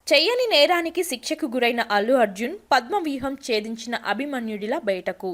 చెయ్యని నేరానికి శిక్షకు గురైన అల్లు అర్జున్ పద్మవ్యూహం ఛేదించిన అభిమన్యుడిలా బయటకు.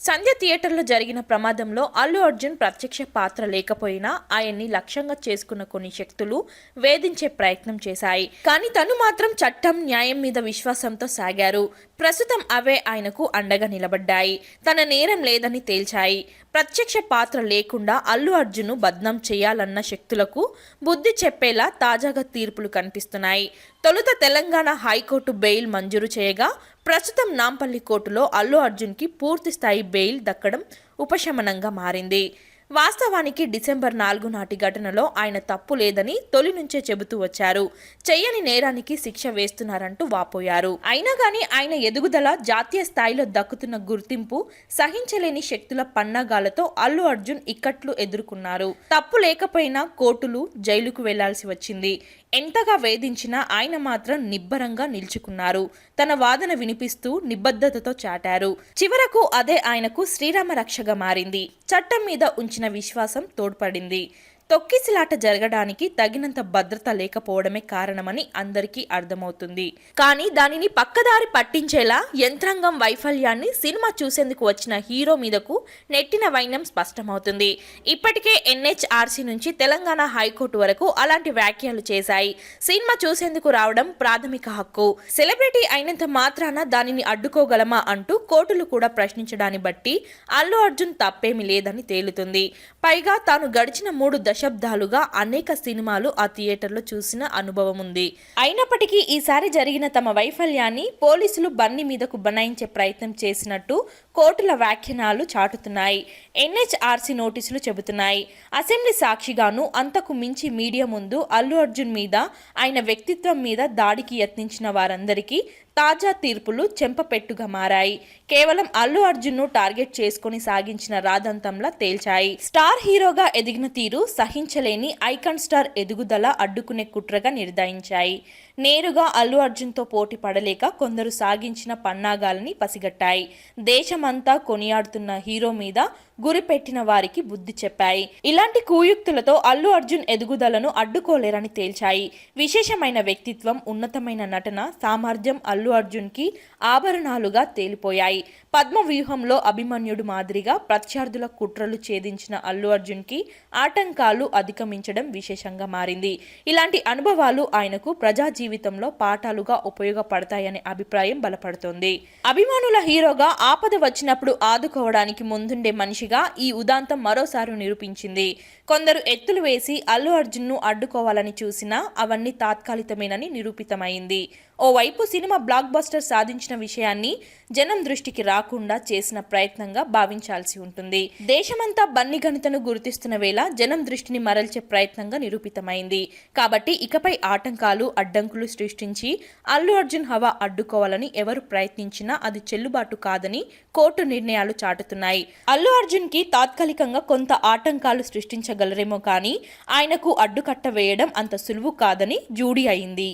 సంధ్య థియేటర్లో జరిగిన ప్రమాదంలో అల్లు అర్జున్ ప్రత్యక్ష పాత్ర లేకపోయినా ఆయన్ని లక్ష్యంగా చేసుకున్న కొన్ని శక్తులు వేధించే ప్రయత్నం చేశాయి. కానీ తను మాత్రం చట్టం, న్యాయం మీద విశ్వాసంతో సాగారు. ప్రస్తుతం అవే ఆయనకు అండగా నిలబడ్డాయి. తన నేరం లేదని తేల్చాయి. ప్రత్యక్ష పాత్ర లేకుండా అల్లు అర్జున్ను బద్నాం చేయాలన్న శక్తులకు బుద్ధి చెప్పేలా తాజాగా తీర్పులు కనిపిస్తున్నాయి. తొలుత తెలంగాణ హైకోర్టు బెయిల్ మంజూరు చేయగా, ప్రస్తుతం నాంపల్లి కోర్టులో అల్లు అర్జున్కి పూర్తి స్థాయి బెయిల్ దక్కడం ఉపశమనంగా మారింది. వాస్తవానికి డిసెంబర్ 4 నాటి ఘటనలో ఆయన తప్పు లేదని తొలి నుంచే చెబుతూ వచ్చారు. చెయ్యని నేరానికి శిక్ష వేస్తున్నారంటూ వాపోయారు. అయినా కానీ ఆయన ఎదుగుదల, జాతీయ స్థాయిలో దక్కుతున్న గుర్తింపు సహించలేని శక్తుల పన్నాగాలతో అల్లు అర్జున్ ఇక్కట్లు ఎదుర్కొన్నారు. తప్పు లేకపోయినా కోర్టులు, జైలుకు వెళ్లాల్సి వచ్చింది. ఎంతగా వేధించినా ఆయన మాత్రం నిబ్బరంగా నిల్చుకున్నారు. తన వాదన వినిపిస్తూ నిబద్ధతతో చాటారు. చివరకు అదే ఆయనకు శ్రీరామ రక్షగా మారింది. చట్టం మీద ఉంచిన విశ్వాసం తోడ్పడింది. తొక్కిసలాట జరగడానికి తగినంత భద్రత లేకపోవడమే కారణమని అందరికీ అర్థమవుతుంది. కానీ దానిని పక్కదారి పట్టించేలా యంత్రాంగం వైఫల్యాన్ని సినిమా చూసేందుకు వచ్చిన హీరో మీదకు నెట్టిన వైనం స్పష్టమవుతుంది. ఇప్పటికే ఎన్హెచ్ఆర్సీ నుంచి తెలంగాణ హైకోర్టు వరకు అలాంటి వ్యాఖ్యలు చేశాయి. సినిమా చూసేందుకు రావడం ప్రాథమిక హక్కు. సెలబ్రిటీ అయినంత మాత్రాన దానిని అడ్డుకోగలమా అంటూ కోర్టులు కూడా ప్రశ్నించడాన్ని బట్టి అల్లు అర్జున్ తప్పేమీ లేదని తేలుతుంది. పైగా తాను గడిచిన 3 దశాబ్దాలుగా అనేక సినిమాలు ఆ థియేటర్లో చూసిన అనుభవం ఉంది. అయినప్పటికీ ఈసారి జరిగిన తమ వైఫల్యాన్ని పోలీసులు బన్నీ మీదకు బనాయించే ప్రయత్నం చేసినట్టు కోర్టుల వ్యాఖ్యానాలు చాటుతున్నాయి. ఎన్హెచ్ఆర్సీ నోటీసులు చెబుతున్నాయి. అసెంబ్లీ సాక్షిగాను, అంతకు మించి మీడియా ముందు అల్లు అర్జున్ మీద, ఆయన వ్యక్తిత్వం మీద దాడికి యత్నించిన వారందరికీ తాజా తీర్పులు చెంపపెట్టుగా మారాయి. కేవలం అల్లు అర్జున్ను టార్గెట్ చేసుకుని సాగించిన రాదంతంలా తేల్చాయి. స్టార్ హీరోగా ఎదిగిన తీరు సహించలేని ఐకాన్ స్టార్ ఎదుగుదల అడ్డుకునే కుట్రగా నిర్ధారించాయి. నేరుగా అల్లు అర్జున్తో పోటీ పడలేక కొందరు సాగించిన పన్నాగాలని పసిగట్టాయి. దేశమంతా కొనియాడుతున్న హీరో మీద గురిపెట్టిన వారికి బుద్ధి చెప్పాయి. ఇలాంటి కూయుక్తులతో అల్లు అర్జున్ ఎదుగుదలను అడ్డుకోలేరని తేల్చాయి. విశేషమైన వ్యక్తిత్వం, ఉన్నతమైన నటన సామర్థ్యం అల్లు అర్జున్కి ఆభరణాలుగా తేలిపోయాయి. పద్మ వ్యూహంలో అభిమన్యుడు మాదిరిగా ప్రత్యర్థుల కుట్రలు ఛేదించిన అల్లు అర్జున్కి ఆటంకాలు అధిగమించడం విశేషంగా మారింది. ఇలాంటి అనుభవాలు ఆయనకు ప్రజా జీవితంలో పాఠాలుగా ఉపయోగపడతాయనే అభిప్రాయం బలపడుతోంది. అభిమానుల హీరోగా ఆపద వచ్చినప్పుడు ఆదుకోవడానికి ముందుండే మనిషిగా ఈ ఉదాంతం మరోసారి నిరూపించింది. కొందరు ఎత్తులు వేసి అల్లు అర్జున్ను అడ్డుకోవాలని చూసినా అవన్నీ తాత్కాలికమేనని నిరూపితమైంది. ఓవైపు సినిమా బ్లాక్ బస్టర్ సాధించిన విషయాన్ని జనం దృష్టికి రాకుండా చేసిన ప్రయత్నంగా భావించాల్సి ఉంటుంది. దేశమంతా బన్నీ ఘనతను గుర్తిస్తున్న వేళ జనం దృష్టిని మరల్చే ప్రయత్నంగా నిరూపితమైంది. కాబట్టి ఇకపై ఆటంకాలు, అడ్డంకులు సృష్టించి అల్లు అర్జున్ హవా అడ్డుకోవాలని ఎవరు ప్రయత్నించినా అది చెల్లుబాటు కాదని కోర్టు నిర్ణయాలు చాటుతున్నాయి. అల్లు అర్జున్కి తాత్కాలికంగా కొంత ఆటంకాలు సృష్టించగలరేమో కానీ ఆయనకు అడ్డుకట్ట వేయడం అంత సులువు కాదని జూడీ అయింది.